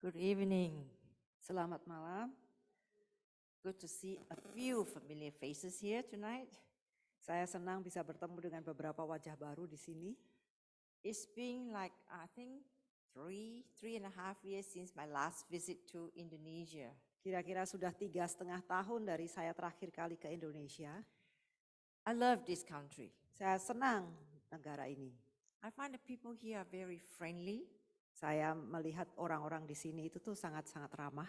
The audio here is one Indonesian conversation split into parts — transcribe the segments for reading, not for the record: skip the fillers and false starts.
Good evening. Selamat malam. Good to see a few familiar faces here tonight. Saya senang bisa bertemu dengan beberapa wajah baru di sini. It's been like, I think, 3.5 years since my last visit to Indonesia. Kira-kira sudah 3,5 tahun dari saya terakhir kali ke Indonesia. I love this country. Saya senang negara ini. I find the people here are very friendly. Saya melihat orang-orang di sini itu tuh sangat-sangat ramah.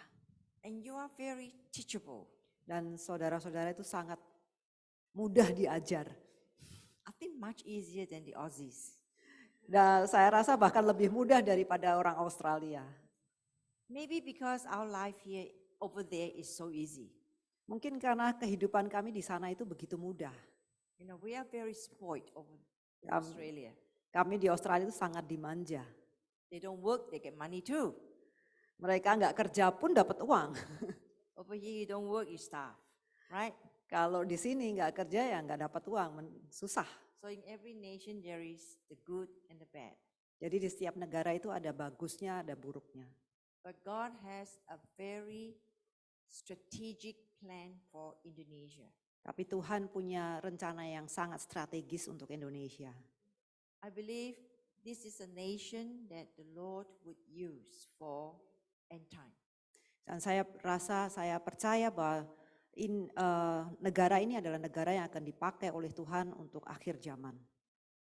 And you are very teachable. Dan saudara-saudara itu sangat mudah diajar. I think much easier than the Aussies. Dan saya rasa bahkan lebih mudah daripada orang Australia. Maybe because our life here over there is so easy. Mungkin karena kehidupan kami di sana itu begitu mudah. You know, we are very spoiled over in Australia. Kami di Australia itu sangat dimanja. They don't work, they get money too. Mereka nggak kerja pun dapat uang. Over here you don't work, you starve, right? Kalau di sini nggak kerja ya nggak dapat uang, susah. So in every nation there is the good and the bad. Jadi di setiap negara itu ada bagusnya, ada buruknya. But God has a very strategic plan for Indonesia. Tapi Tuhan punya rencana yang sangat strategis untuk Indonesia. I believe this is a nation that the Lord would use for end time. Dan saya percaya bahwa negara ini adalah negara yang akan dipakai oleh Tuhan untuk akhir zaman.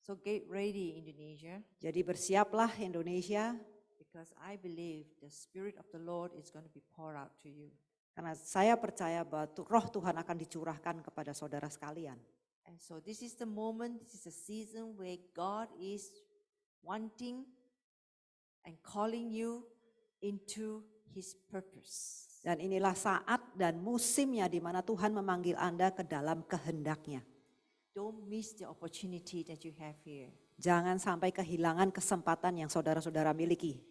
So get ready Indonesia. Jadi bersiaplah Indonesia. Because I believe the Spirit of the Lord is going to be poured out to you. Karena saya percaya bahwa roh Tuhan akan dicurahkan kepada saudara sekalian. And so this is the moment, this is a season where God is wanting and calling you into His purpose. Dan inilah saat dan musimnya di mana Tuhan memanggil Anda ke dalam kehendaknya. Don't miss the opportunity that you have here. Jangan sampai kehilangan kesempatan yang saudara-saudara miliki.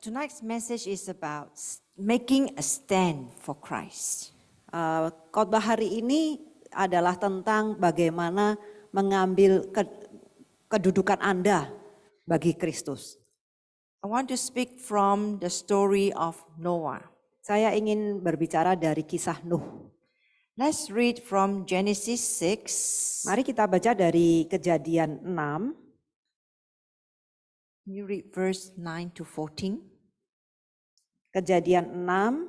Tonight's message is about making a stand for Christ. Khotbah hari ini adalah tentang bagaimana mengambil kedudukan Anda bagi Kristus. I want to speak from the story of Noah. Saya ingin berbicara dari kisah Nuh. Let's read from Genesis 6. Mari kita baca dari Kejadian 6. You read verse 9 to 14. Kejadian 6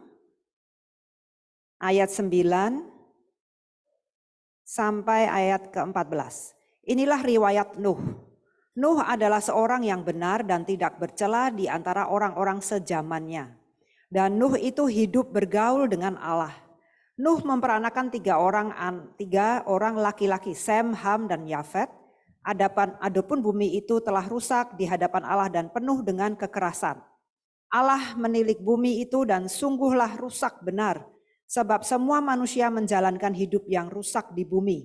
ayat 9 sampai ayat ke-14. Inilah riwayat Nuh. Nuh adalah seorang yang benar dan tidak bercela di antara orang-orang sezamannya. Dan Nuh itu hidup bergaul dengan Allah. Nuh memperanakan tiga orang laki-laki, Sem, Ham, dan Yafet. Adapun bumi itu telah rusak di hadapan Allah dan penuh dengan kekerasan. Allah menilik bumi itu dan sungguhlah rusak benar, sebab semua manusia menjalankan hidup yang rusak di bumi.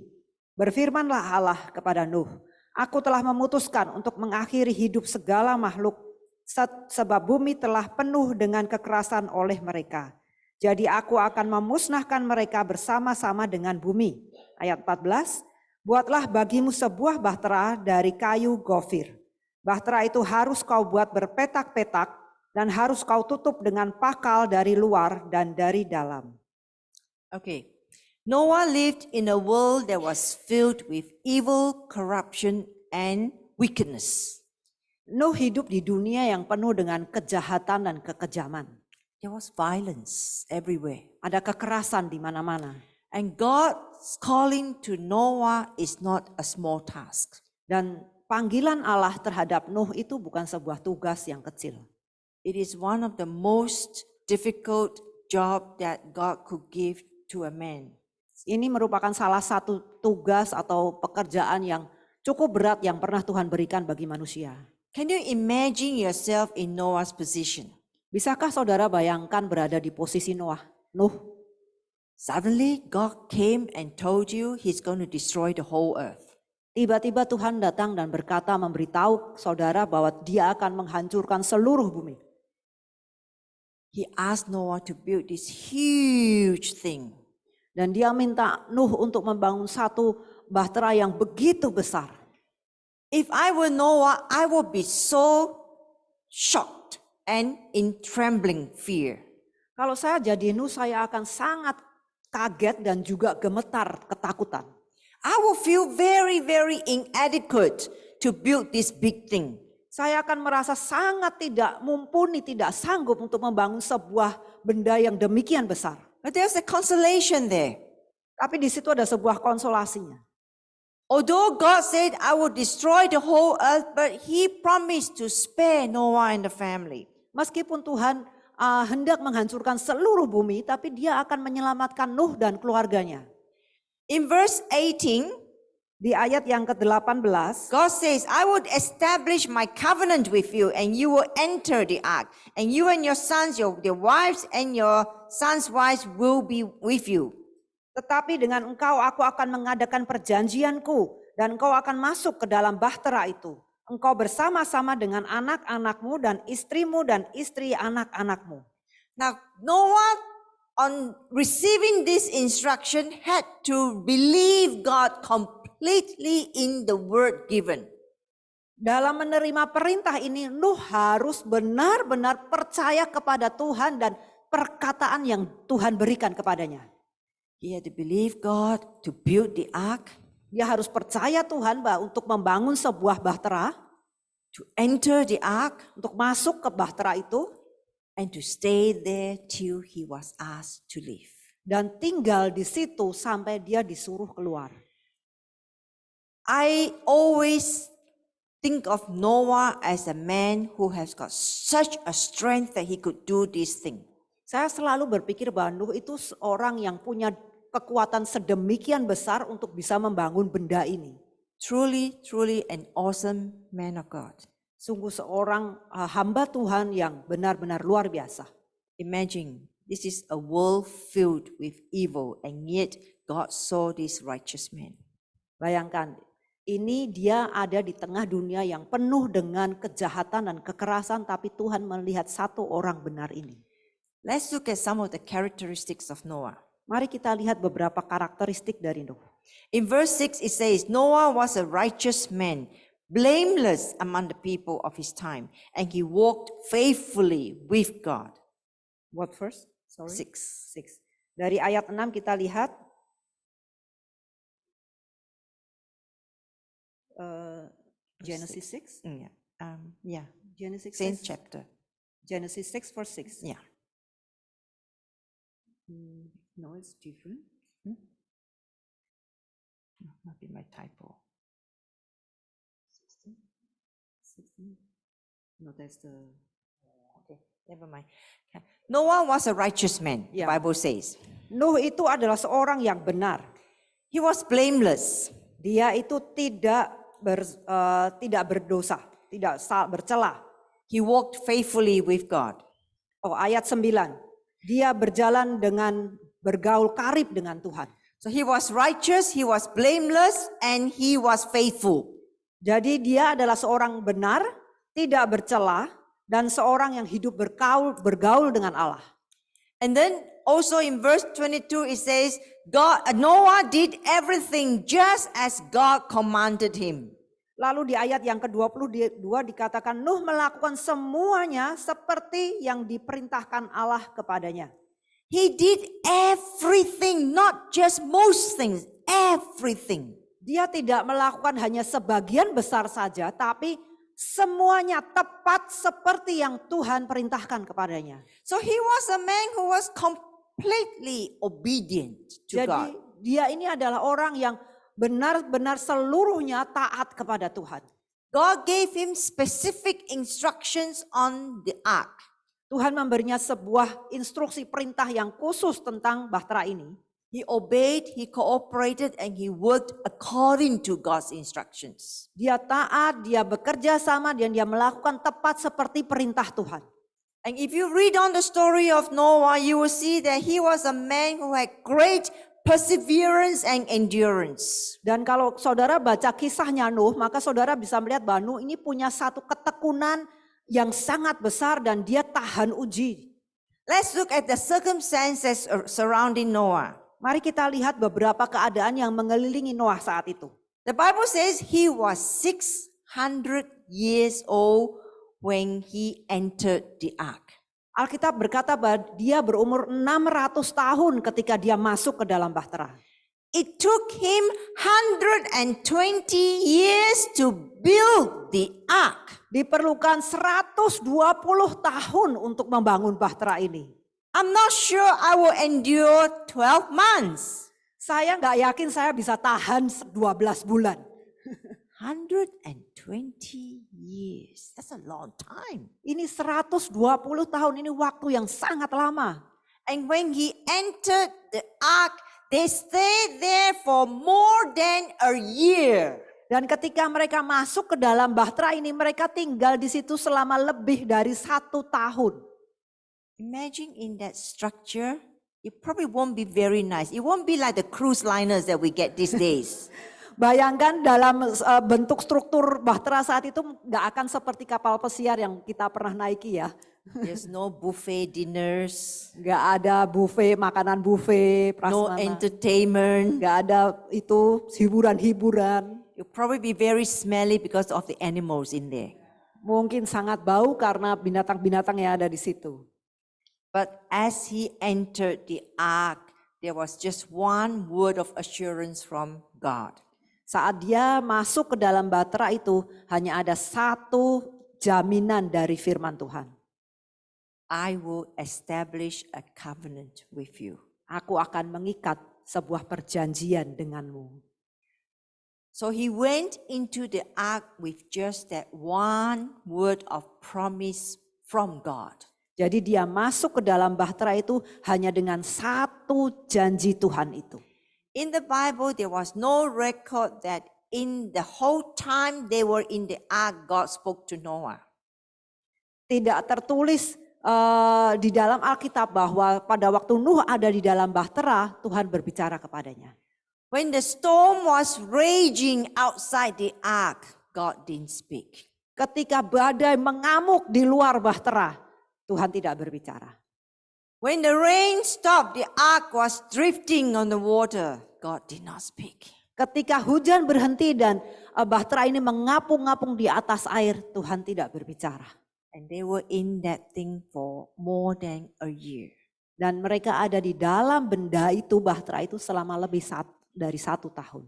Berfirmanlah Allah kepada Nuh, aku telah memutuskan untuk mengakhiri hidup segala makhluk, sebab bumi telah penuh dengan kekerasan oleh mereka. Jadi aku akan memusnahkan mereka bersama-sama dengan bumi. Ayat 14, buatlah bagimu sebuah bahtera dari kayu gofir. Bahtera itu harus kau buat berpetak-petak dan harus kau tutup dengan pakal dari luar dan dari dalam. Okay. Noah lived in a world that was filled with evil, corruption, and wickedness. Nuh hidup di dunia yang penuh dengan kejahatan dan kekejaman. There was violence everywhere. Ada kekerasan di mana-mana. And God's calling to Noah is not a small task. Dan panggilan Allah terhadap Nuh itu bukan sebuah tugas yang kecil. It is one of the most difficult job that God could give to a man. Ini merupakan salah satu tugas atau pekerjaan yang cukup berat yang pernah Tuhan berikan bagi manusia. Can you imagine yourself in Noah's position? Bisakah saudara bayangkan berada di posisi Nuh? Suddenly God came and told you He's going to destroy the whole earth. Tiba-tiba Tuhan datang dan berkata, memberitahu saudara bahwa Dia akan menghancurkan seluruh bumi. He asked Noah to build this huge thing. Dan Dia minta Nuh untuk membangun satu bahtera yang begitu besar. If I were Noah, I would be so shocked. and in trembling fear. Kalau saya jadi Nuh, saya akan sangat kaget dan juga gemetar ketakutan. I will feel very, very inadequate to build this big thing. Saya akan merasa sangat tidak mumpuni, tidak sanggup untuk membangun sebuah benda yang demikian besar. But there's a consolation there. Tapi di situ ada sebuah konsolasinya. Although God said, I will destroy the whole earth, but He promised to spare Noah and the family. Meskipun Tuhan hendak menghancurkan seluruh bumi, tapi Dia akan menyelamatkan Nuh dan keluarganya. In verse 18, di ayat yang ke-18, God says, I will establish my covenant with you, and you will enter the ark, and you and your sons, your wives, and your sons' wives will be with you. Tetapi dengan engkau aku akan mengadakan perjanjianku, dan engkau akan masuk ke dalam bahtera itu. Engkau bersama-sama dengan anak-anakmu dan istrimu dan istri anak-anakmu. Now, Noah, on receiving this instruction, had to believe God completely in the word given. Dalam menerima perintah ini, Nuh harus benar-benar percaya kepada Tuhan dan perkataan yang Tuhan berikan kepadanya. He had to believe God to build the ark. Dia harus percaya Tuhan untuk membangun sebuah bahtera, to enter the ark, untuk masuk ke bahtera itu, and to stay there till he was asked to leave. Dan tinggal di situ sampai dia disuruh keluar. I always think of Noah as a man who has got such a strength that he could do this thing. Saya selalu berpikir bahwa Nuh itu seorang yang punya kekuatan sedemikian besar untuk bisa membangun benda ini. Truly, truly an awesome man of God. Sungguh seorang hamba Tuhan yang benar-benar luar biasa. Imagine, this is a world filled with evil, and yet God saw this righteous man. Bayangkan, ini dia ada di tengah dunia yang penuh dengan kejahatan dan kekerasan, tapi Tuhan melihat satu orang benar ini. Let's look at some of the characteristics of Noah. Mari kita lihat beberapa karakteristik dari Nuh. In verse 6 it says, Noah was a righteous man, blameless among the people of his time, and he walked faithfully with God. What verse? Sorry. 6. Dari ayat 6 kita lihat Genesis 6. Yeah. Genesis Same 6. chapter. Genesis 6 verse 6. Yeah. No, it's different. Might be my typo. 16. No, that's the... Okay, never mind. Noah was a righteous man, the Yeah. Bible says. Nuh itu adalah seorang yang benar. He was blameless. Dia itu tidak berdosa, tidak bercela. He walked faithfully with God. Oh, ayat 9. Dia berjalan dengan bergaul karib dengan Tuhan. So he was righteous, he was blameless, and he was faithful. Jadi dia adalah seorang benar, tidak bercela, dan seorang yang hidup bergaul dengan Allah. And then also in verse 22 it says, Noah did everything just as God commanded him. Lalu di ayat yang ke-22 dikatakan Nuh melakukan semuanya seperti yang diperintahkan Allah kepadanya. He did everything, not just most things, everything. Dia tidak melakukan hanya sebagian besar saja, tapi semuanya tepat seperti yang Tuhan perintahkan kepadanya. So he was a man who was completely obedient to Jadi God. dia ini adalah orang yang benar-benar seluruhnya taat kepada Tuhan. God gave him specific instructions on the ark. Tuhan memberinya sebuah instruksi perintah yang khusus tentang bahtera ini. He obeyed, he cooperated, and he worked according to God's instructions. Dia taat, dia bekerja sama, dan dia melakukan tepat seperti perintah Tuhan. And if you read on the story of Noah, you will see that he was a man who had great perseverance and endurance. Dan kalau saudara baca kisahnya Nuh, maka saudara bisa melihat bahwa Nuh ini punya satu ketekunan yang sangat besar dan dia tahan uji. Let's look at the circumstances surrounding Noah. Mari kita lihat beberapa keadaan yang mengelilingi Noah saat itu. The Bible says he was 600 years old when he entered the ark. Alkitab berkata bahwa dia berumur 600 tahun ketika dia masuk ke dalam bahtera. It took him 120 years to build the ark. Diperlukan 120 tahun untuk membangun bahtera ini. I'm not sure I will endure 12 months. Saya nggak yakin saya bisa tahan 12 bulan. 120 years. That's a long time. Ini 120 tahun, ini waktu yang sangat lama. And when he entered the ark, they stayed there for more than a year. Dan ketika mereka masuk ke dalam bahtera ini, mereka tinggal di situ selama lebih dari 1 tahun. Imagine in that structure, it probably won't be very nice. It won't be like the cruise liners that we get these days. Bayangkan dalam bentuk struktur bahtera saat itu nggak akan seperti kapal pesiar yang kita pernah naiki ya. There's no buffet dinners, Nggak ada buffet, makanan buffet, no prasmanan. entertainment. Nggak ada itu hiburan-hiburan. You'll probably be very smelly because of the animals in there. Mungkin sangat bau karena binatang-binatang yang ada di situ. But as he entered the ark, there was just one word of assurance from God. Saat dia masuk ke dalam bahtera itu hanya ada satu jaminan dari firman Tuhan. I will establish a covenant with you. Aku akan mengikat sebuah perjanjian denganmu. So he went into the ark with just that one word of promise from God. Jadi dia masuk ke dalam bahtera itu hanya dengan satu janji Tuhan itu. In the Bible, there was no record that in the whole time they were in the ark, God spoke to Noah. Tidak tertulis di dalam Alkitab bahwa pada waktu Nuh ada di dalam bahtera, Tuhan berbicara kepadanya. When the storm was raging outside the ark, God didn't speak. Ketika badai mengamuk di luar bahtera, Tuhan tidak berbicara. When the rain stopped, the ark was drifting on the water. God did not speak. Ketika hujan berhenti dan bahtera ini mengapung-ngapung di atas air, Tuhan tidak berbicara. And they were in that thing for more than a year. Dan mereka ada di dalam benda itu, bahtera itu selama lebih dari 1 tahun.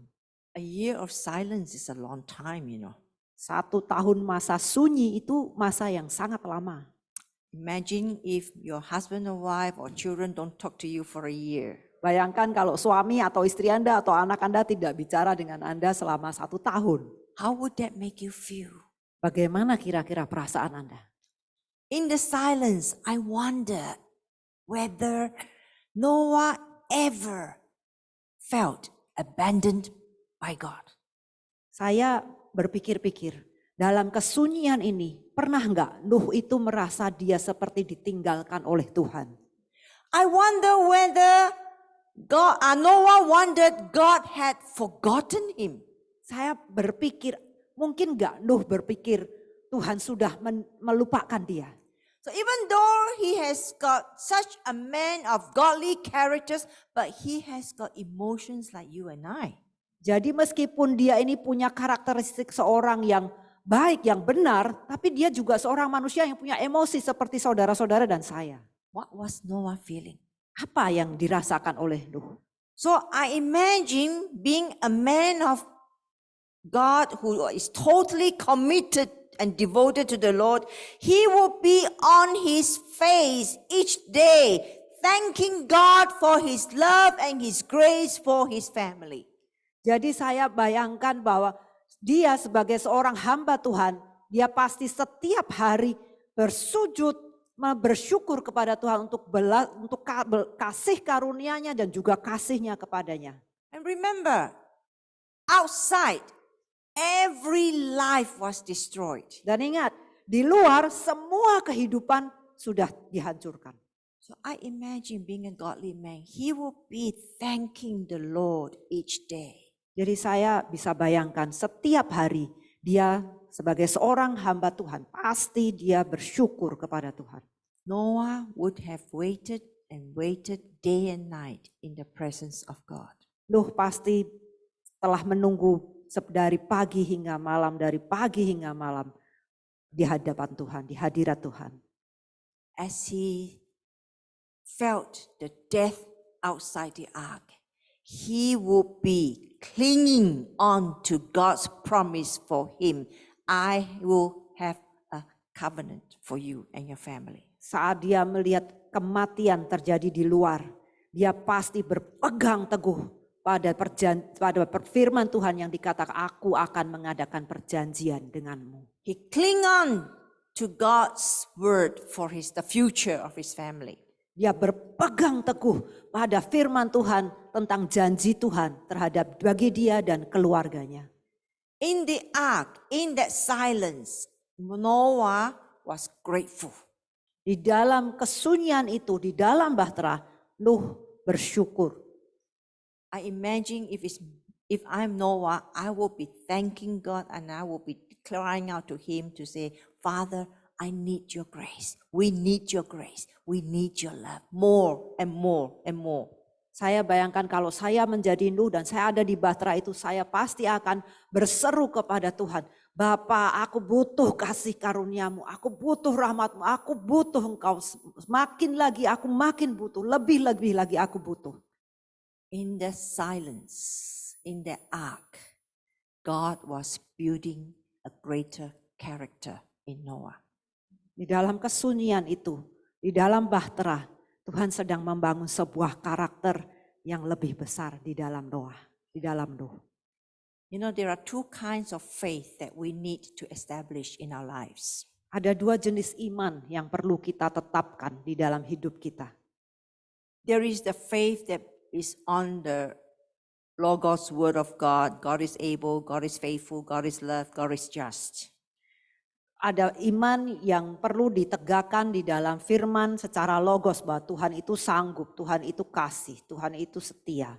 A year of silence is a long time, you know. 1 tahun masa sunyi itu masa yang sangat lama. Imagine if your husband or wife or children don't talk to you for a year. Bayangkan kalau suami atau istri Anda atau anak Anda tidak bicara dengan Anda selama 1 tahun. How would that make you feel? Bagaimana kira-kira perasaan Anda? In the silence, I wonder whether Noah ever felt abandoned by God. Saya berpikir-pikir, dalam kesunyian ini, pernah enggak Nuh itu merasa dia seperti ditinggalkan oleh Tuhan? I wonder whether Noah wondered God had forgotten him. Saya berpikir, mungkin enggak Nuh berpikir Tuhan sudah melupakan dia. So even though he has got such a man of godly characters, but he has got emotions like you and I. Jadi meskipun dia ini punya karakteristik seorang yang baik, yang benar, tapi dia juga seorang manusia yang punya emosi seperti saudara-saudara dan saya. What was Noah feeling? Apa yang dirasakan oleh Nuh? So I imagine being a man of God who is totally committed and devoted to the Lord. He will be on his face each day, thanking God for his love and his grace for his family. Jadi saya bayangkan bahwa dia sebagai seorang hamba Tuhan, dia pasti setiap hari bersujud, bersyukur kepada Tuhan untuk kasih karunia-Nya dan juga kasih-Nya kepadanya. And remember, outside, every life was destroyed. Dan ingat, di luar semua kehidupan sudah dihancurkan. So I imagine being a godly man, he will be thanking the Lord each day. Jadi saya bisa bayangkan setiap hari dia sebagai seorang hamba Tuhan, pasti dia bersyukur kepada Tuhan. Noah would have waited and waited day and night in the presence of God. Nuh pasti telah menunggu dari pagi hingga malam, dari pagi hingga malam di hadapan Tuhan, di hadirat Tuhan. As he felt the death outside the ark, he would be clinging on to God's promise for him. I will have a covenant for you and your family. Saat dia melihat kematian terjadi di luar, dia pasti berpegang teguh pada firman Tuhan yang dikatakan, aku akan mengadakan perjanjian denganmu. He cling on to God's word for the future of his family. Dia berpegang teguh pada firman Tuhan tentang janji Tuhan terhadap bagi dia dan keluarganya. In the ark, in that silence, Noah was grateful. Di dalam kesunyian itu, di dalam bahtera, Nuh bersyukur. I imagine if I'm Noah, I will be thanking God and I will be crying out to him to say, Father, I need your grace. We need your grace. We need your love. More and more and more. Saya bayangkan kalau saya menjadi Nuh dan saya ada di bahtera itu, saya pasti akan berseru kepada Tuhan. Bapa, aku butuh kasih karuniamu, aku butuh rahmatmu, aku butuh engkau. Makin lagi aku makin butuh, lebih-lebih lagi aku butuh. In the silence, in the ark, God was building a greater character in Noah. Di dalam kesunyian itu, di dalam bahtera, Tuhan sedang membangun sebuah karakter yang lebih besar di dalam Noah, di dalam Nuh. You know, there are two kinds of faith that we need to establish in our lives. Ada dua jenis iman yang perlu kita tetapkan di dalam hidup kita. There is the faith that is on the Logos word of God. God is able, God is faithful, God is love, God is just. Ada iman yang perlu ditegakkan di dalam firman secara logos bahwa Tuhan itu sanggup, Tuhan itu kasih, Tuhan itu setia.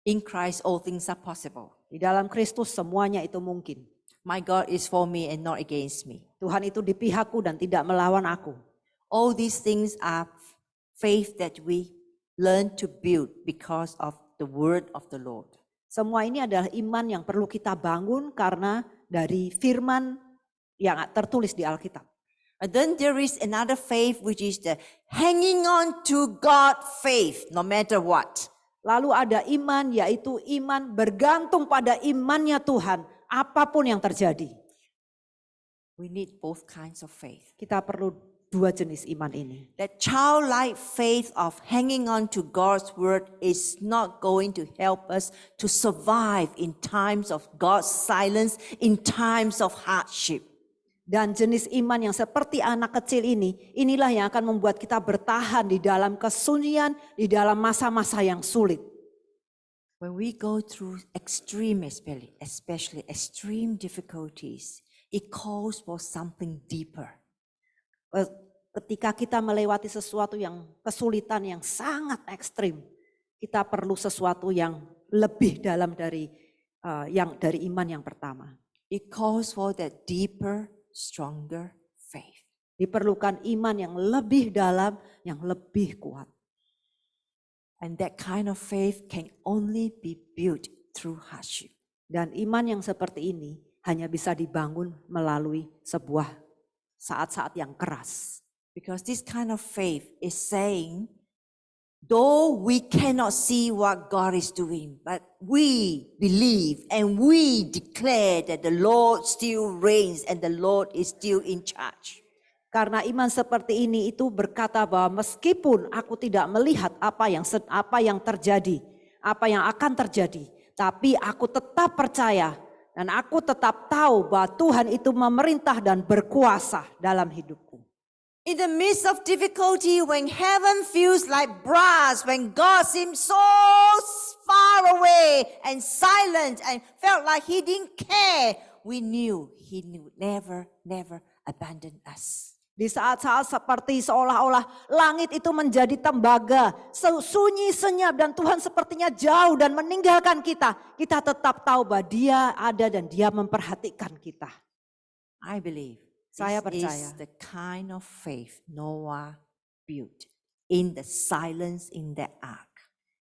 In Christ all things are possible. Di dalam Kristus semuanya itu mungkin. My God is for me and not against me. Tuhan itu di pihakku dan tidak melawan aku. All these things are faith that we learn to build because of the word of the Lord. Semua ini adalah iman yang perlu kita bangun karena dari firman yang tertulis di Alkitab. And then there is another faith which is the hanging on to God faith no matter what. Lalu ada iman yaitu iman bergantung pada imannya Tuhan apapun yang terjadi. We need both kinds of faith. Kita perlu dua jenis iman ini. That childlike faith of hanging on to God's word is not going to help us to survive in times of God's silence, in times of hardship. Dan jenis iman yang seperti anak kecil ini, inilah yang akan membuat kita bertahan di dalam kesunyian, di dalam masa-masa yang sulit. When we go through extreme, especially extreme difficulties, it calls for something deeper. Ketika kita melewati sesuatu yang kesulitan yang sangat ekstrim, kita perlu sesuatu yang lebih dalam dari iman yang pertama. It calls for that deeper, stronger faith. Diperlukan iman yang lebih dalam, yang lebih kuat. And that kind of faith can only be built through hardship. Dan iman yang seperti ini hanya bisa dibangun melalui sebuah saat-saat yang keras. Because this kind of faith is saying, though we cannot see what God is doing, but we believe and we declare that the Lord still reigns and the Lord is still in charge. Karena iman seperti ini itu berkata bahwa meskipun aku tidak melihat apa yang terjadi, apa yang akan terjadi, tapi aku tetap percaya dan aku tetap tahu bahwa Tuhan itu memerintah dan berkuasa dalam hidupku. In the midst of difficulty, when heaven feels like brass, when God seems so far away and silent and felt like he didn't care, we knew he would never abandon us. Di saat-saat seperti seolah-olah langit itu menjadi tembaga, sunyi senyap dan Tuhan sepertinya jauh dan meninggalkan kita. Kita tetap tahu bahwa Dia ada dan Dia memperhatikan kita. I believe Saya this percaya. is the kind of faith Noah built in the silence in the ark.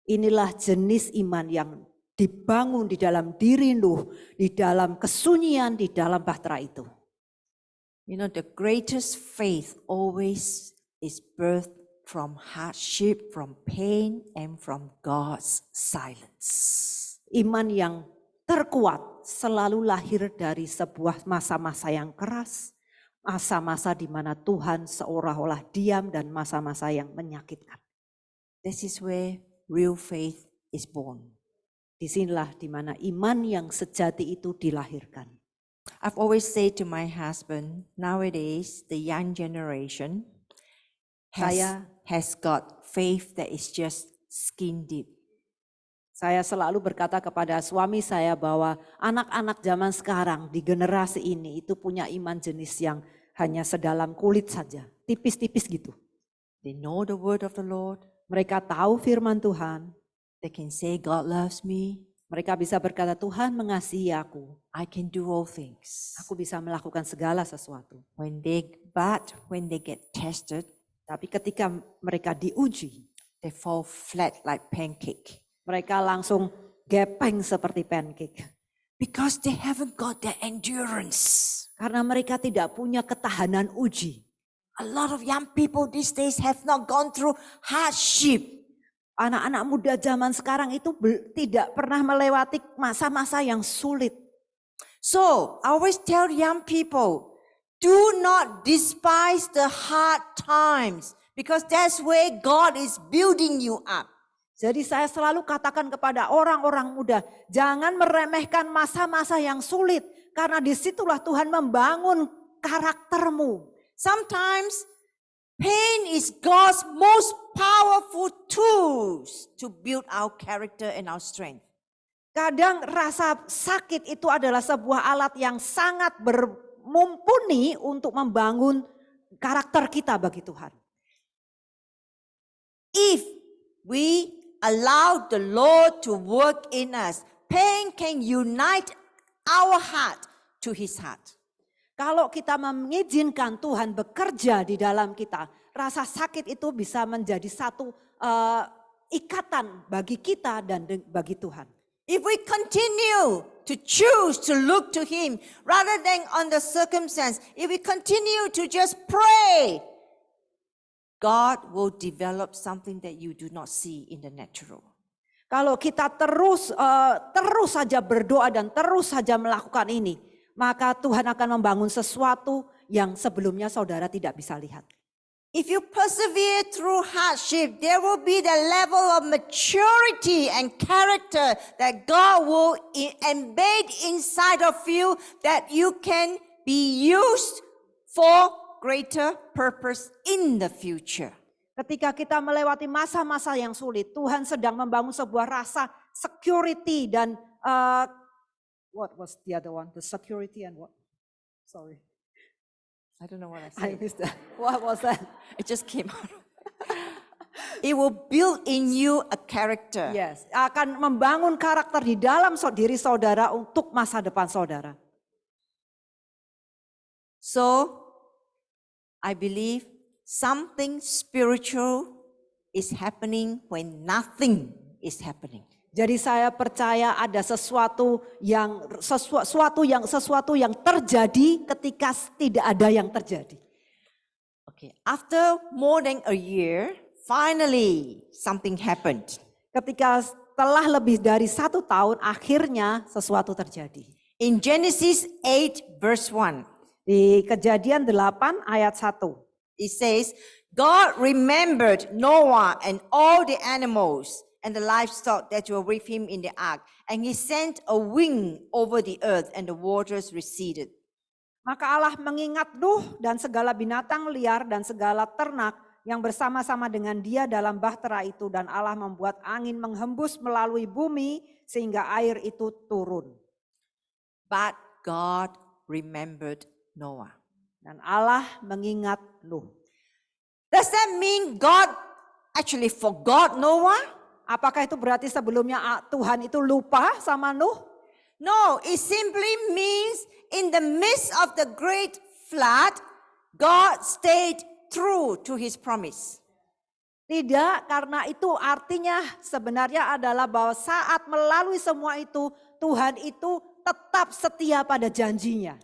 Inilah jenis iman yang dibangun di dalam diri Nuh, di dalam kesunyian, di dalam bahtera itu. You know, the greatest faith always is birthed from hardship, from pain, and from God's silence. Iman yang terkuat selalu lahir dari sebuah masa-masa yang keras, masa-masa di mana Tuhan seolah-olah diam dan masa-masa yang menyakitkan. This is where real faith is born. Disinilah di mana iman yang sejati itu dilahirkan. I've always said to my husband, nowadays the young generation has got faith that is just skin deep. Saya selalu berkata kepada suami saya bahwa anak-anak zaman sekarang di generasi ini itu punya iman jenis yang hanya sedalam kulit saja, tipis-tipis gitu. They know the word of the Lord. Mereka tahu firman Tuhan. They can say, God loves me. Mereka bisa berkata, Tuhan mengasihi aku. I can do all things. Aku bisa melakukan segala sesuatu. But when they get tested, Tapi ketika mereka diuji, they fall flat like pancake. mereka langsung gepeng seperti pancake. Because they haven't got the endurance. Karena mereka tidak punya ketahanan uji. A lot of young people these days have not gone through hardship. Anak-anak muda zaman sekarang itu tidak pernah melewati masa-masa yang sulit. So, I always tell young people, do not despise the hard times because that's where God is building you up. Jadi saya selalu katakan kepada orang-orang muda, jangan meremehkan masa-masa yang sulit. Karena disitulah Tuhan membangun karaktermu. Sometimes pain is God's most powerful tools to build our character and our strength. Kadang rasa sakit itu adalah sebuah alat yang sangat mumpuni untuk membangun karakter kita bagi Tuhan. If we allow the Lord to work in us, pain can unite our heart to His heart. Kalau kita mengizinkan Tuhan bekerja di dalam kita, rasa sakit itu bisa menjadi satu ikatan bagi kita dan bagi Tuhan. If we continue to choose to look to Him rather than on the circumstance, if we continue to just pray, God will develop something that you do not see in the natural. Kalau kita terus saja berdoa dan terus saja melakukan ini, maka Tuhan akan membangun sesuatu yang sebelumnya saudara tidak bisa lihat. If you persevere through hardship, there will be the level of maturity and character that God will embed inside of you that you can be used for greater purpose in the future. Ketika kita melewati masa-masa yang sulit, Tuhan sedang membangun sebuah rasa security dan what was the other one? The security and what? Sorry. I don't know what I I said. missed that. What was that? It just came out. It will build in you a character. Yes, akan membangun karakter di dalam diri saudara untuk masa depan saudara. So, I believe something spiritual is happening when nothing is happening. Jadi saya percaya ada sesuatu yang terjadi ketika tidak ada yang terjadi. Okay, after more than a year, finally something happened. Ketika setelah lebih dari 1 tahun, akhirnya sesuatu terjadi. In Genesis 8 verse 1, Di Kejadian 8 ayat 1. it says, God remembered Noah and all the animals and the livestock that were with him in the ark. And he sent a wind over the earth and the waters receded. Maka Allah mengingat Nuh dan segala binatang liar dan segala ternak yang bersama-sama dengan dia dalam bahtera itu. Dan Allah membuat angin menghembus melalui bumi sehingga air itu turun. But God remembered Noah. Dan Allah mengingat Nuh. Does that mean God actually forgot Noah? Apakah itu berarti sebelumnya Tuhan itu lupa sama Nuh? No, it simply means in the midst of the great flood, God stayed true to His promise. Tidak, karena itu artinya sebenarnya adalah bahwa saat melalui semua itu, Tuhan itu tetap setia pada janjinya.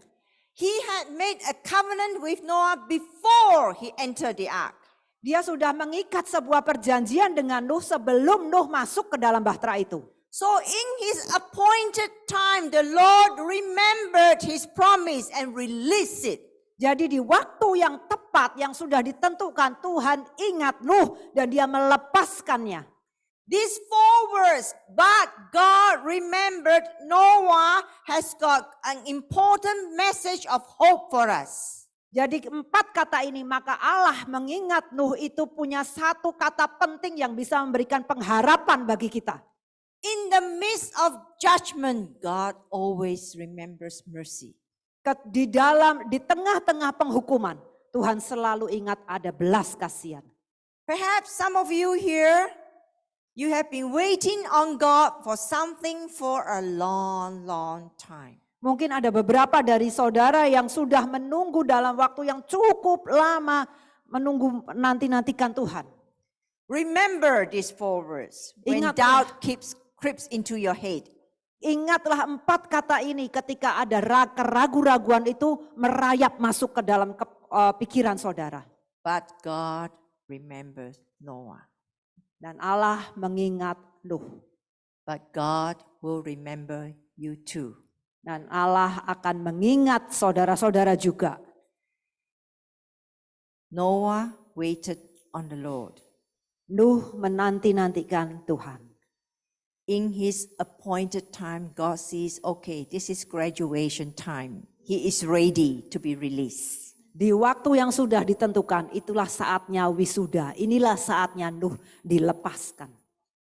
He had made a covenant with Noah before he entered the ark. Dia sudah mengikat sebuah perjanjian dengan Nuh sebelum Nuh masuk ke dalam bahtera itu. So in his appointed time, the Lord remembered his promise and released it. Jadi di waktu yang tepat yang sudah ditentukan, Tuhan ingat Nuh dan dia melepaskannya. These 4 words, but God remembered Noah, has got an important message of hope for us. Jadi 4 kata ini, maka Allah mengingat Nuh itu punya satu kata penting yang bisa memberikan pengharapan bagi kita. In the midst of judgment, God always remembers mercy. Di tengah-tengah penghukuman, Tuhan selalu ingat ada belas kasihan. Perhaps some of you here, you have been waiting on God for something for a long, long time. Mungkin ada beberapa dari saudara yang sudah menunggu dalam waktu yang cukup lama, menunggu nantikan Tuhan. Remember these 4 words. When Ingatlah. doubt creeps into your head. Ingatlah 4 kata ini ketika ada keraguan-raguan itu merayap masuk ke dalam pikiran saudara. But God remembers Noah. Dan Allah mengingat Nuh. But God will remember you too. Dan Allah akan mengingat saudara-saudara juga. Noah waited on the Lord. Nuh menanti-nantikan Tuhan. In his appointed time, God says, okay, this is graduation time. He is ready to be released. Di waktu yang sudah ditentukan, itulah saatnya wisuda. Inilah saatnya Nuh dilepaskan.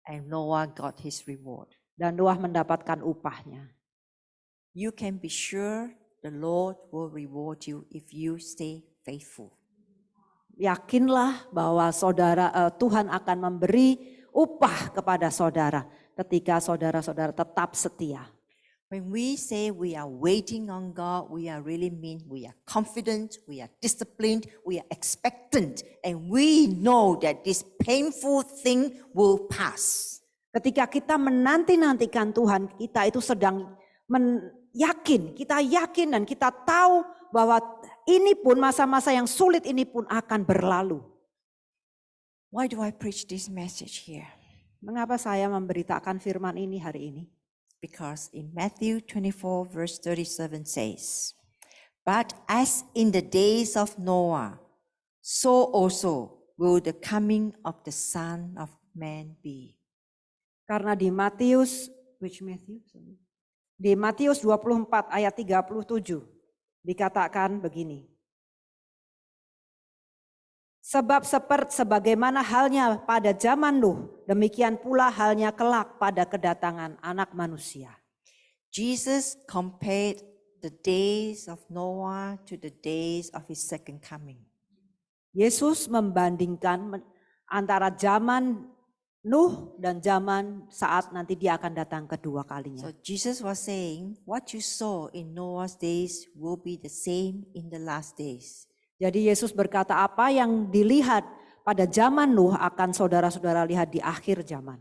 And Noah got his reward. Dan Noah mendapatkan upahnya. You can be sure the Lord will reward you if you stay faithful. Yakinlah bahwa Tuhan akan memberi upah kepada saudara ketika saudara-saudara tetap setia. When we say we are waiting on God, we are really mean we are confident, we are disciplined, we are expectant, and we know that this painful thing will pass. Ketika kita menanti-nantikan Tuhan, kita itu sedang kita yakin dan kita tahu bahwa ini pun masa-masa yang sulit ini pun akan berlalu. Why do I preach this message here? Mengapa saya memberitakan firman ini hari ini? Because in Matthew 24 verse 37 says, but as in the days of Noah, so also will the coming of the Son of Man be. Karena di Matius, Di Matius 24 ayat 37 dikatakan begini. Sebab sebagaimana halnya pada zaman Nuh, demikian pula halnya kelak pada kedatangan Anak Manusia. Jesus compared the days of Noah to the days of his second coming. Yesus membandingkan antara zaman Nuh dan zaman saat nanti dia akan datang kedua kalinya. So Jesus was saying, what you saw in Noah's days will be the same in the last days. Jadi Yesus berkata apa yang dilihat pada zaman Nuh akan saudara-saudara lihat di akhir zaman.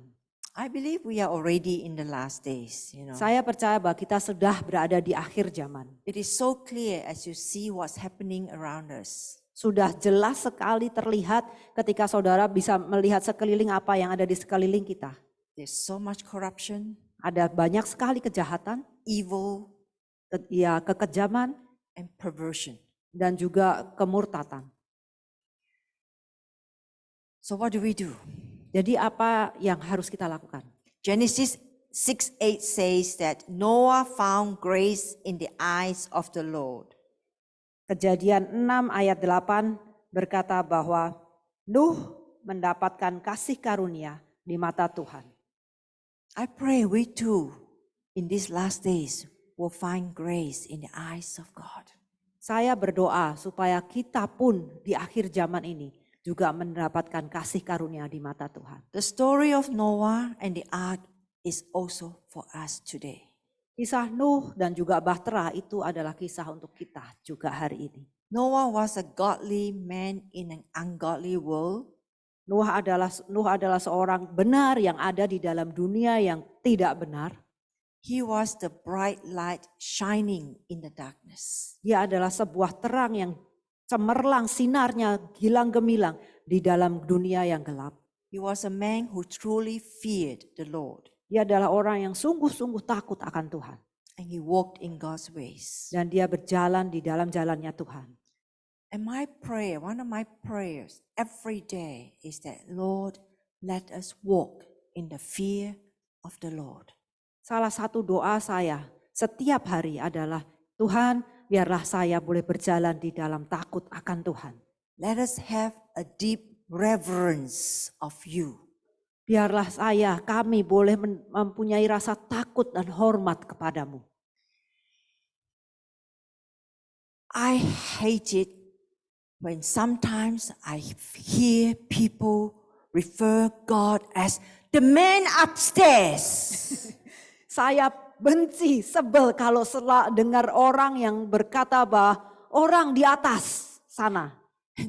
I believe we are already in the last days, Saya percaya bahwa kita sudah berada di akhir zaman. It is so clear as you see what's happening around us. Sudah jelas sekali terlihat ketika saudara bisa melihat sekeliling apa yang ada di sekeliling kita. There's so much corruption, Ada banyak sekali kejahatan, evil, kekejaman, and perversion. dan juga kemurtatan. So what do we do? Jadi apa yang harus kita lakukan? Genesis 6:8 says that Noah found grace in the eyes of the Lord. Kejadian 6 ayat 8 berkata bahwa Nuh mendapatkan kasih karunia di mata Tuhan. I pray we too in these last days will find grace in the eyes of God. Saya berdoa supaya kita pun di akhir zaman ini juga mendapatkan kasih karunia di mata Tuhan. The story of Noah and the ark is also for us today. Kisah Nuh dan juga Bahtera itu adalah kisah untuk kita juga hari ini. Noah was a godly man in an ungodly world. Nuh adalah seorang benar yang ada di dalam dunia yang tidak benar. He was the bright light shining in the darkness. Dia adalah sebuah terang yang cemerlang, sinarnya gilang gemilang di dalam dunia yang gelap. He was a man who truly feared the Lord, Dia adalah orang yang sungguh-sungguh takut akan Tuhan. and he walked in God's ways. Dan dia berjalan di dalam jalannya Tuhan. And my prayer, one of my prayers every day is that, Lord, let us walk in the fear of the Lord. Salah satu doa saya setiap hari adalah, Tuhan, biarlah saya boleh berjalan di dalam takut akan Tuhan. Let us have a deep reverence of you. Biarlah kami boleh mempunyai rasa takut dan hormat kepadamu. I hate it when sometimes I hear people refer God as the man upstairs. Saya benci, sebel kalau dengar orang yang berkata bahwa orang di atas sana.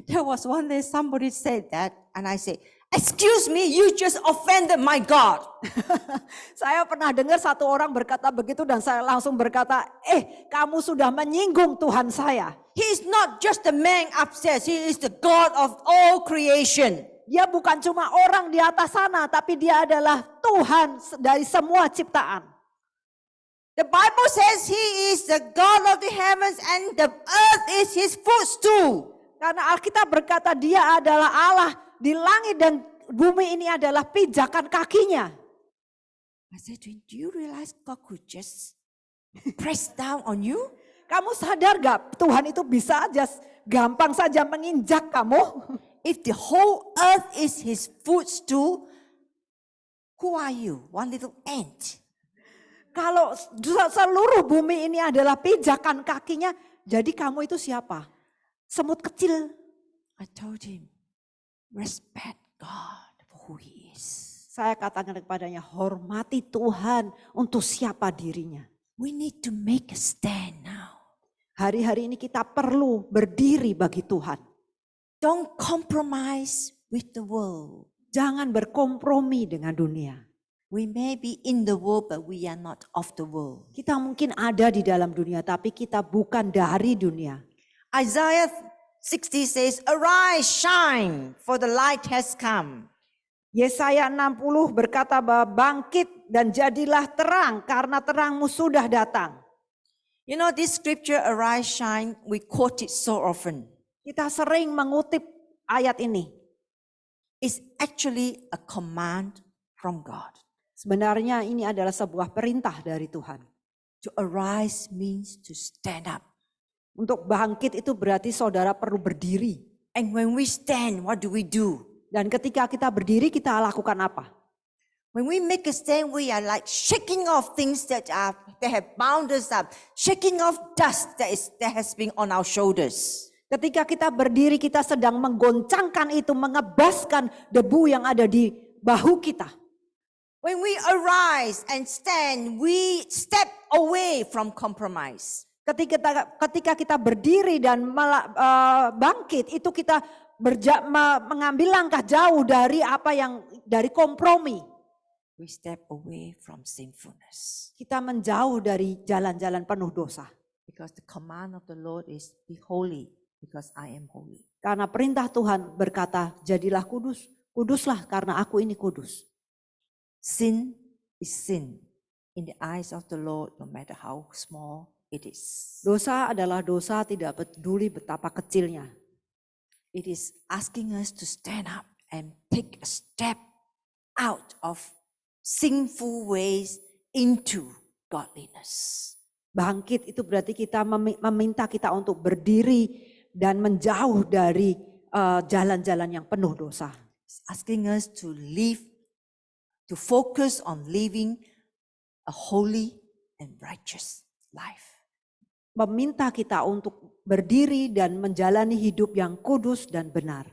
There was one day somebody said that, and I said, excuse me, you just offended my God. Saya pernah dengar satu orang berkata begitu dan saya langsung berkata, kamu sudah menyinggung Tuhan saya. He is not just the man upstairs, he is the God of all creation. Dia bukan cuma orang di atas sana, tapi dia adalah Tuhan dari semua ciptaan. The Bible says he is the God of the heavens and the earth is his footstool. Karena Alkitab berkata dia adalah Allah di langit dan bumi ini adalah pijakan kakinya. I said to him, do you realize God could just press down on you? Kamu sadar gak Tuhan itu bisa aja gampang saja menginjak kamu? If the whole earth is his footstool, who are you? One little ant. Kalau seluruh bumi ini adalah pijakan kakinya, jadi kamu itu siapa? Semut kecil. I told him, respect God for who he is. Saya katakan kepadanya, hormati Tuhan untuk siapa dirinya. We need to make a stand now. Hari-hari ini kita perlu berdiri bagi Tuhan. Don't compromise with the world. Jangan berkompromi dengan dunia. We may be in the world, but we are not of the world. Kita mungkin ada di dalam dunia, tapi kita bukan dari dunia. Isaiah 60 says, arise, shine, for the light has come. Yesaya 60 berkata bahwa bangkit dan jadilah terang karena terangmu sudah datang. You know, this scripture, arise, shine, we quote it so often. Kita sering mengutip ayat ini. It's actually a command from God. Sebenarnya ini adalah sebuah perintah dari Tuhan. To arise means to stand up. Untuk bangkit itu berarti saudara perlu berdiri. And when we stand, what do? Dan ketika kita berdiri, kita lakukan apa? When we make a stand, we are like shaking off things that have bound us up, shaking off dust that has been on our shoulders. Ketika kita berdiri, kita sedang menggoncangkan itu, mengebaskan debu yang ada di bahu kita. When we arise and stand, we step away from compromise. Ketika kita berdiri dan bangkit, itu kita mengambil langkah jauh dari dari kompromi. We step away from sinfulness. Kita menjauh dari jalan-jalan penuh dosa. Because the command of the Lord is be holy, because I am holy. Karena perintah Tuhan berkata, jadilah kudus, kuduslah karena aku ini kudus. Sin is sin in the eyes of the Lord, no matter how small it is. Dosa adalah dosa, tidak peduli betapa kecilnya. It is asking us to stand up and take a step out of sinful ways into godliness. Bangkit itu berarti kita meminta kita untuk berdiri dan menjauh dari jalan-jalan yang penuh dosa. It's asking us to to focus on living a holy and righteous life. Meminta kita untuk berdiri dan menjalani hidup yang kudus dan benar.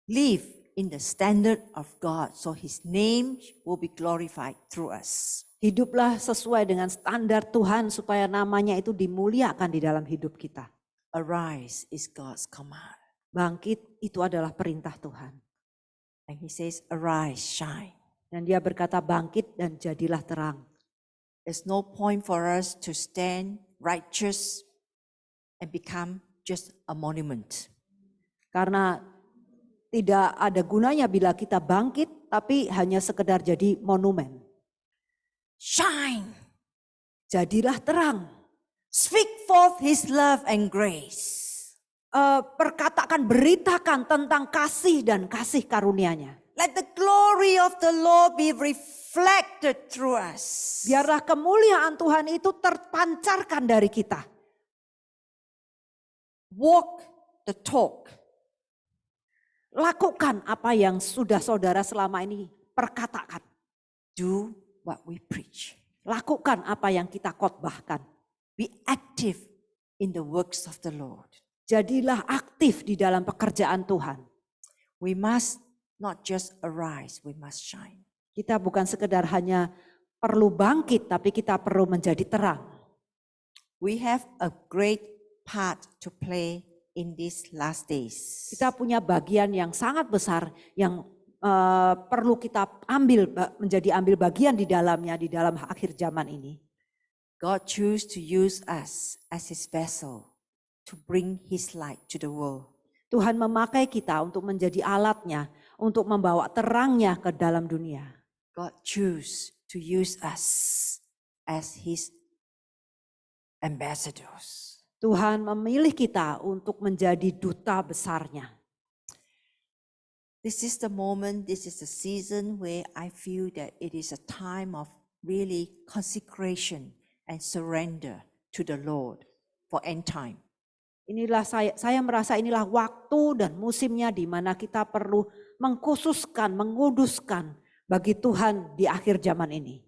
Live in the standard of God, so His name will be glorified through us. Hiduplah sesuai dengan standar Tuhan supaya namanya itu dimuliakan di dalam hidup kita. Arise is God's command. Bangkit itu adalah perintah Tuhan. And He says, arise, shine. Dan Dia berkata bangkit dan jadilah terang. There's no point for us to stand righteous and become just a monument. Karena tidak ada gunanya bila kita bangkit tapi hanya sekedar jadi monumen. Shine. Jadilah terang. Speak forth His love and grace. Perkatakan, beritakan tentang kasih dan kasih karunia-Nya. Let the glory of the Lord be reflected through us. Biarlah kemuliaan Tuhan itu terpancarkan dari kita. Walk the talk. Lakukan apa yang sudah saudara selama ini perkatakan. Do what we preach. Lakukan apa yang kita khotbahkan. Be active in the works of the Lord. Jadilah aktif di dalam pekerjaan Tuhan. We must not just arise, we must shine. Kita bukan sekedar hanya perlu bangkit, tapi kita perlu menjadi terang. We have a great part to play in these last days. Kita punya bagian yang sangat besar yang perlu kita ambil bagian di dalamnya di dalam akhir zaman ini. God choose to use us as His vessel to bring His light to the world. Tuhan memakai kita untuk menjadi alatnya, untuk membawa terangnya ke dalam dunia. God choose to use us as His ambassadors. Tuhan memilih kita untuk menjadi duta besarnya. This is the moment, this is the season where I feel that it is a time of really consecration and surrender to the Lord for end time. Inilah saya merasa inilah waktu dan musimnya di mana kita perlu mengkhususkan, menguduskan bagi Tuhan di akhir zaman ini.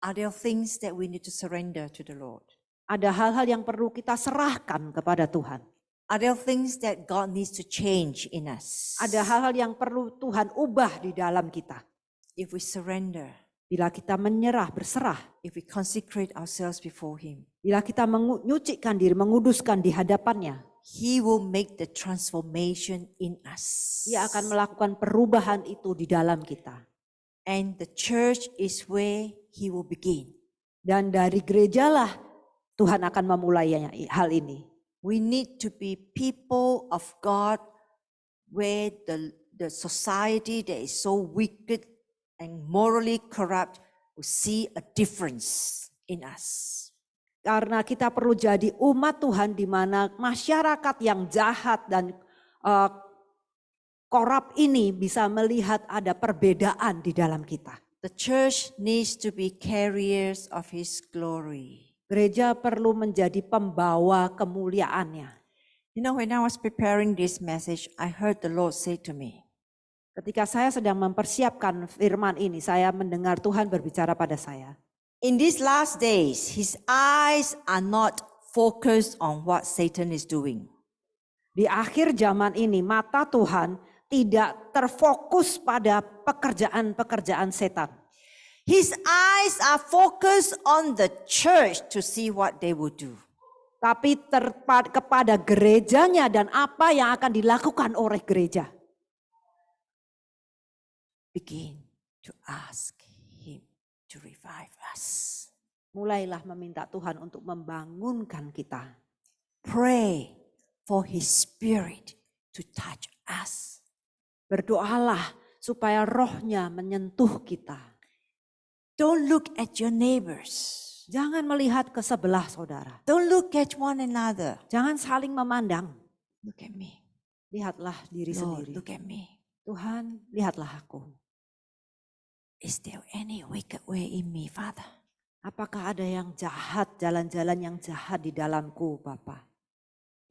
Are there things that we need to surrender to the Lord? Ada hal-hal yang perlu kita serahkan kepada Tuhan. Are there things that God needs to change in us? Ada hal-hal yang perlu Tuhan ubah di dalam kita. If we surrender, Bila kita menyerah, berserah. if we consecrate ourselves before Him, Bila kita menyucikan diri, menguduskan di hadapannya. He will make the transformation in us. Dia akan melakukan perubahan itu di dalam kita. And the church is where He will begin. Dan dari gerejalah Tuhan akan memulai hal ini. We need to be people of God where the society that is so wicked and morally corrupt will see a difference in us. Karena kita perlu jadi umat Tuhan di mana masyarakat yang jahat dan korup ini bisa melihat ada perbedaan di dalam kita. The church needs to be carriers of His glory. Gereja perlu menjadi pembawa kemuliaannya. You know, when I was preparing this message, I heard the Lord say to me, Ketika saya sedang mempersiapkan firman ini, saya mendengar Tuhan berbicara pada saya. in these last days, His eyes are not focused on what Satan is doing. Di akhir zaman ini, mata Tuhan tidak terfokus pada pekerjaan-pekerjaan setan. His eyes are focused on the church to see what they will do. Tapi kepada gerejanya dan apa yang akan dilakukan oleh gereja. Begin to ask Him to revive us. Mulailah meminta Tuhan untuk membangunkan kita. Pray for His Spirit to touch us. Berdoalah supaya rohnya menyentuh kita. Don't look at your neighbors. Jangan melihat ke sebelah saudara. Don't look at one another. Jangan saling memandang. Look at me. Lihatlah diri Lord, sendiri. look at me. Tuhan, lihatlah aku. Is there any wicked way in me, Father? Apakah ada yang jahat, jalan-jalan yang jahat di dalamku, Bapa?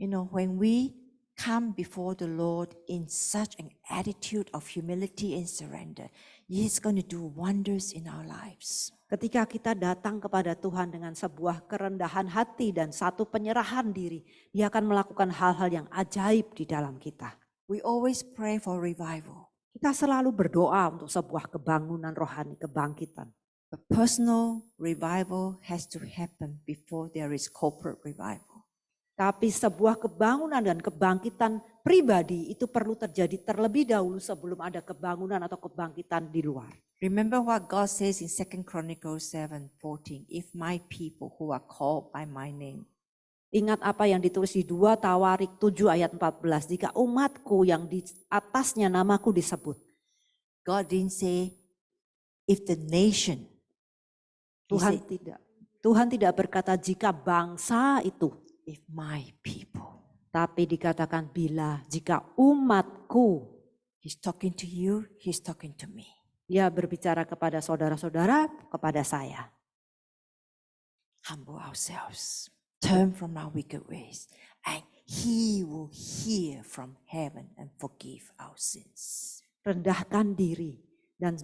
You know, when we come before the Lord in such an attitude of humility and surrender, He's going to do wonders in our lives. Ketika kita datang kepada Tuhan dengan sebuah kerendahan hati dan satu penyerahan diri, Dia akan melakukan hal-hal yang ajaib di dalam kita. We always pray for revival. Kita selalu berdoa untuk sebuah kebangunan rohani, kebangkitan. But personal revival has to happen before there is corporate revival. Tapi sebuah kebangunan dan kebangkitan pribadi itu perlu terjadi terlebih dahulu sebelum ada kebangunan atau kebangkitan di luar. Remember what God says in 2 Chronicles 7:14, if my people who are called by my name. Ingat apa yang ditulis di 2 Tawarik 7 ayat 14. Jika umatku yang di atasnya namaku disebut. God didn't say if the nation. He Tuhan said, tidak. Tuhan tidak berkata jika bangsa itu. if my people. Tapi dikatakan jika umatku. He's talking to you, he's talking to me. Dia berbicara kepada saudara-saudara, kepada saya. Humble ourselves. Turn from our wicked ways. And he will hear from heaven and forgive our sins. Rendahkan diri dan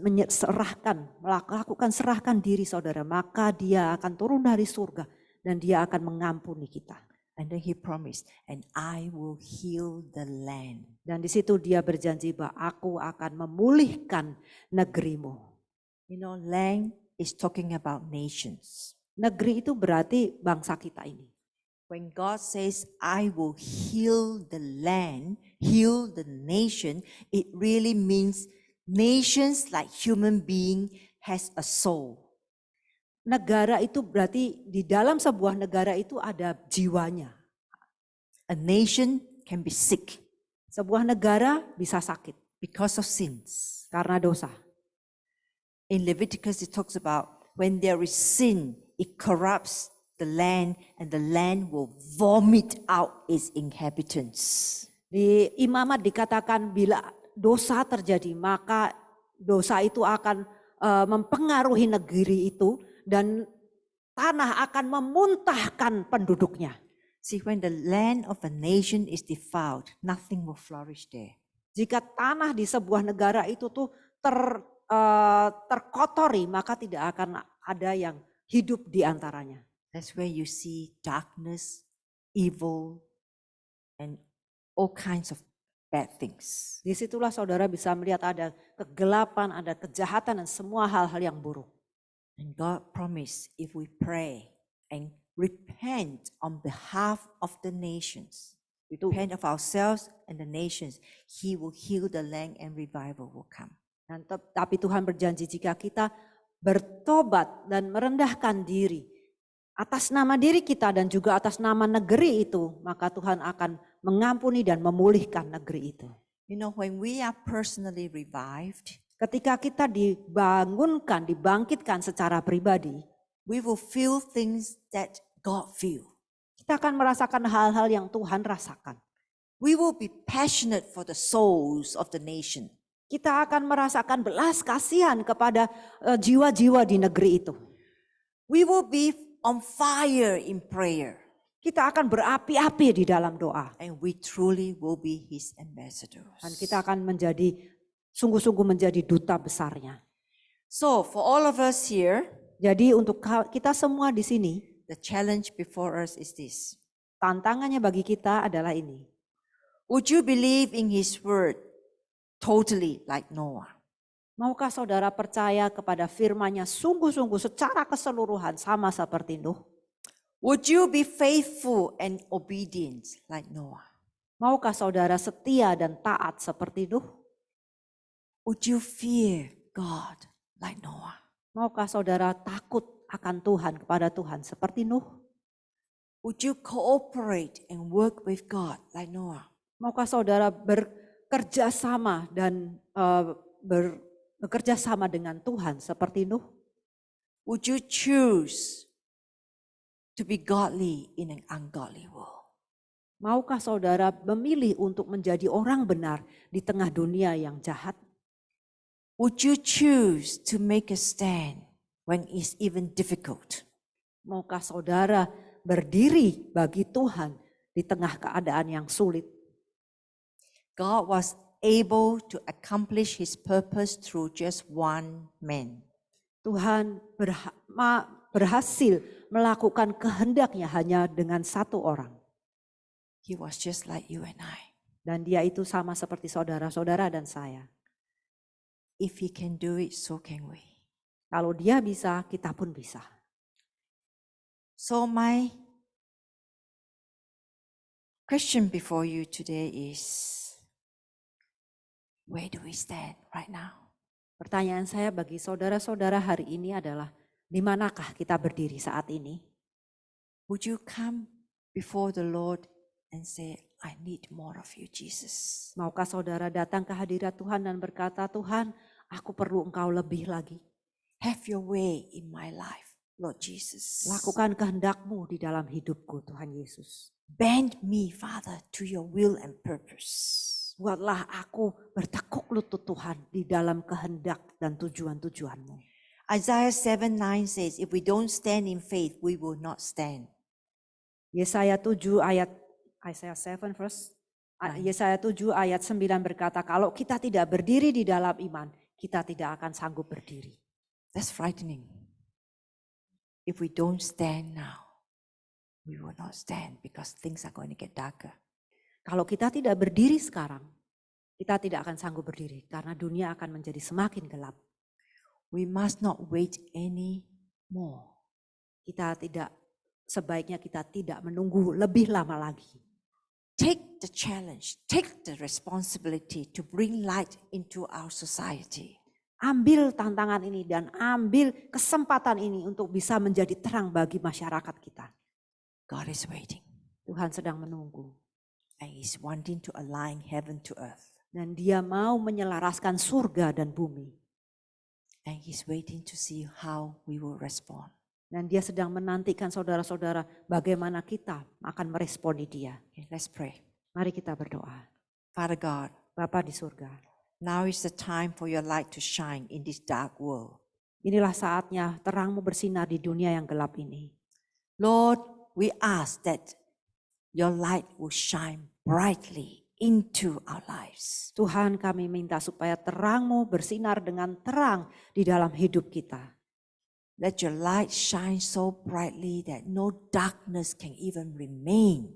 serahkan diri saudara. Maka dia akan turun dari surga dan dia akan mengampuni kita. And then he promised, and I will heal the land. Dan di situ dia berjanji bahwa aku akan memulihkan negerimu. You know, land is talking about nations. Negeri itu berarti bangsa kita ini. When God says, I will heal the land, heal the nation, it really means nations like human being has a soul. Negara itu berarti di dalam sebuah negara itu ada jiwanya. A nation can be sick. Sebuah negara bisa sakit. Because of sins. Karena dosa. In Leviticus it talks about when there is sin, it corrupts the land and the land will vomit out its inhabitants. Di Imamat dikatakan bila dosa terjadi maka dosa itu akan mempengaruhi negeri itu. Dan tanah akan memuntahkan penduduknya. See, when the land of a nation is defiled, nothing will flourish there. Jika tanah di sebuah negara itu tuh terkotori, maka tidak akan ada yang hidup di antaranya. That's where you see darkness, evil, and all kinds of bad things. Disitulah saudara bisa melihat ada kegelapan, ada kejahatan, dan semua hal-hal yang buruk. And God promised if we pray and repent on behalf of the nations, repent of ourselves and the nations, He will heal the land and revival will come. Dan tapi Tuhan berjanji jika kita bertobat dan merendahkan diri atas nama diri kita dan juga atas nama negeri itu, maka Tuhan akan mengampuni dan memulihkan negeri itu. You know, when we are personally revived, ketika kita dibangkitkan secara pribadi, we will feel things that God feel. Kita akan merasakan hal-hal yang Tuhan rasakan. We will be passionate for the souls of the nation. Kita akan merasakan belas kasihan kepada jiwa-jiwa di negeri itu. We will be on fire in prayer. Kita akan berapi-api di dalam doa. And we truly will be His ambassadors. Dan kita akan sungguh-sungguh menjadi duta besarnya. So for all of us here, jadi untuk kita semua di sini, the challenge before us is this. Tantangannya bagi kita adalah ini. Would you believe in His word totally like Noah? Maukah saudara percaya kepada firman-Nya sungguh-sungguh secara keseluruhan sama seperti Nuh? Would you be faithful and obedient like Noah? Maukah saudara setia dan taat seperti Nuh? Would you fear God like Noah? Maukah saudara takut akan Tuhan kepada Tuhan seperti Nuh? Would you cooperate and work with God like Noah? Maukah saudara bekerja sama dan bekerja sama dengan Tuhan seperti Nuh? Would you choose to be godly in an ungodly world? Maukah saudara memilih untuk menjadi orang benar di tengah dunia yang jahat? Would you choose to make a stand when it's even difficult? Maukah saudara berdiri bagi Tuhan di tengah keadaan yang sulit? God was able to accomplish His purpose through just one man. Tuhan berhasil melakukan kehendaknya hanya dengan satu orang. He was just like you and I. Dan dia itu sama seperti saudara-saudara dan saya. If He can do it, so can we. Kalau dia bisa, kita pun bisa. So my Question before you today is, where do we stand right now? Pertanyaan saya bagi saudara-saudara hari ini adalah, di manakah kita berdiri saat ini? Would you come before the Lord and say, I need more of you, Jesus? Maukah saudara datang ke hadirat Tuhan dan berkata, Tuhan, aku perlu Engkau lebih lagi. Have your way in my life, Lord Jesus. Lakukan kehendak-Mu di dalam hidupku, Tuhan Yesus. Bend me, Father, to your will and purpose. Buatlah aku bertekuk lutut Tuhan di dalam kehendak dan tujuan-tujuan-Mu. Isaiah 7:9 says, if we don't stand in faith, we will not stand. Yesaya 7 ayat 9 berkata, kalau kita tidak berdiri di dalam iman, kita tidak akan sanggup berdiri. That's frightening. If we don't stand now, we will not stand because things are going to get darker. Kalau kita tidak berdiri sekarang, kita tidak akan sanggup berdiri karena dunia akan menjadi semakin gelap. We must not wait any more. Sebaiknya kita tidak menunggu lebih lama lagi. Take the challenge, take the responsibility to bring light into our society. Ambil tantangan ini dan ambil kesempatan ini untuk bisa menjadi terang bagi masyarakat kita. God is waiting. Tuhan sedang menunggu. And He's wanting to align heaven to earth. Dan Dia mau menyelaraskan surga dan bumi. And He's waiting to see how we will respond. Dan Dia sedang menantikan saudara-saudara bagaimana kita akan meresponi Dia. Okay, let's pray. Mari kita berdoa. Father God, Bapa di surga, now is the time for your light to shine in this dark world. inilah saatnya terang-Mu bersinar di dunia yang gelap ini. Lord, we ask that your light will shine brightly into our lives. Tuhan, kami minta supaya terang-Mu bersinar dengan terang di dalam hidup kita. Let your light shine so brightly that no darkness can even remain.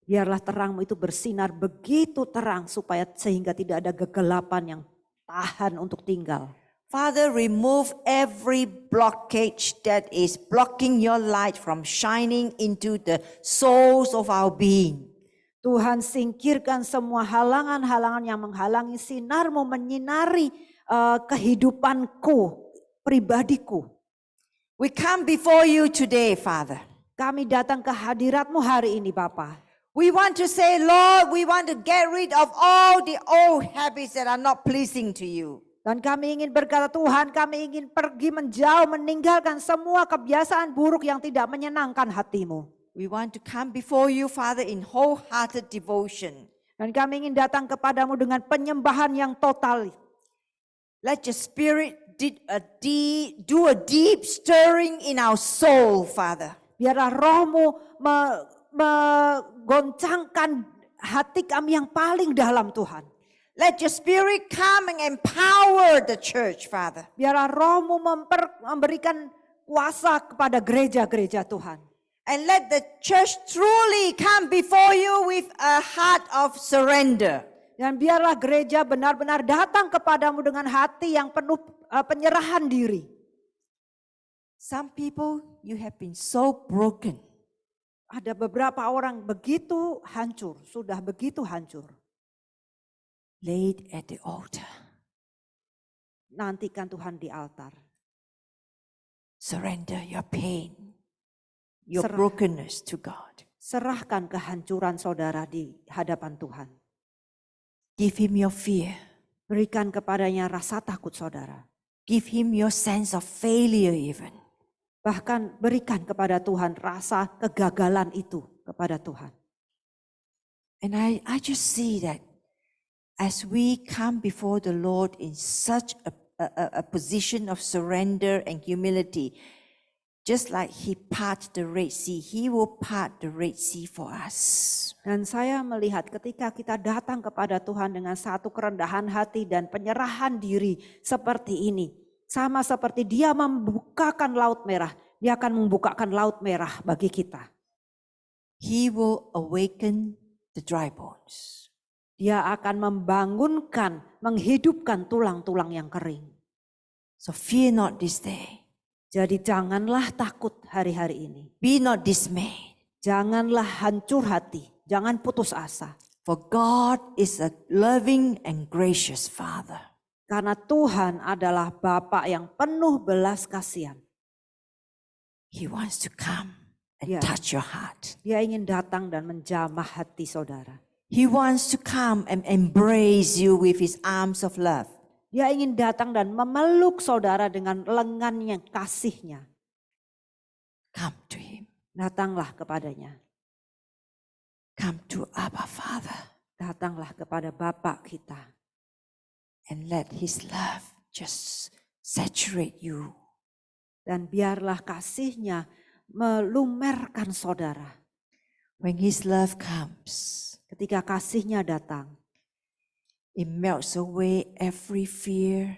Biarlah terang-Mu itu bersinar begitu terang sehingga tidak ada kegelapan yang tahan untuk tinggal. Father, remove every blockage that is blocking your light from shining into the souls of our being. Tuhan, singkirkan semua halangan-halangan yang menghalangi sinar-Mu menyinari kehidupanku, pribadiku. We come before you today, Father. Kami datang ke hadirat-Mu hari ini, Bapa. We want to say, Lord, we want to get rid of all the old habits that are not pleasing to you. Dan kami ingin berkata, Tuhan, kami ingin pergi menjauh, meninggalkan semua kebiasaan buruk yang tidak menyenangkan hati-Mu. We want to come before you, Father, in wholehearted devotion. Dan kami ingin datang kepadamu dengan penyembahan yang total. Let your spirit do a deep stirring in our soul, Father. Biarlah roh-Mu menggoncangkan hati kami yang paling dalam, Tuhan. Let your spirit come and empower the church, Father. Biarlah roh-Mu memberikan kuasa kepada gereja-gereja, Tuhan. And let the church truly come before you with a heart of surrender. Dan biarlah gereja benar-benar datang kepadamu dengan hati yang penuh penyerahan diri. Some people, you have been so broken. Ada beberapa orang begitu hancur, sudah begitu hancur. Lay it at the altar. Nantikan Tuhan di altar. Surrender your pain, your brokenness to God. Serahkan kehancuran saudara di hadapan Tuhan. Give Him your fear. Berikan kepadanya rasa takut saudara. Give Him your sense of failure even. Bahkan berikan kepada Tuhan rasa kegagalan itu kepada Tuhan. And I just see that as we come before the Lord in such a position of surrender and humility, just like He parted the Red Sea, He will part the Red Sea for us. Dan saya melihat ketika kita datang kepada Tuhan dengan satu kerendahan hati dan penyerahan diri seperti ini. Sama seperti Dia membukakan Laut Merah, Dia akan membukakan Laut Merah bagi kita. He will awaken the dry bones. Dia akan membangunkan, menghidupkan tulang-tulang yang kering. So fear not this day. Jadi janganlah takut hari-hari ini. Be not dismayed. Janganlah hancur hati, jangan putus asa. For God is a loving and gracious Father. Karena Tuhan adalah Bapa yang penuh belas kasihan. He wants to come and Yeah. touch your heart. Dia ingin datang dan menjamah hati saudara. He wants to come and embrace you with his arms of love. Dia ingin datang dan memeluk saudara dengan lengannya kasihnya. Come to him. Datanglah kepadanya. Come to Abba Father. Datanglah kepada Bapa kita. And let his love just saturate you. Dan biarlah kasihnya melumerkan saudara. When his love comes, Ketika kasihnya datang, it melts away every fear,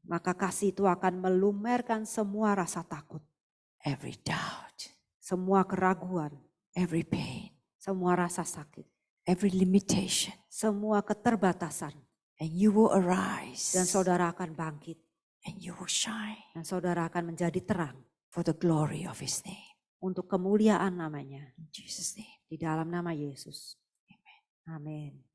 maka kasih itu akan melumerkan semua rasa takut, every doubt, semua keraguan, every pain, semua rasa sakit, every limitation. semua keterbatasan. And you will arise. Dan saudara akan bangkit. And you will shine Dan saudara akan menjadi terang for the glory of his name. untuk kemuliaan namanya. In Jesus' name. Di dalam nama Yesus. Amin.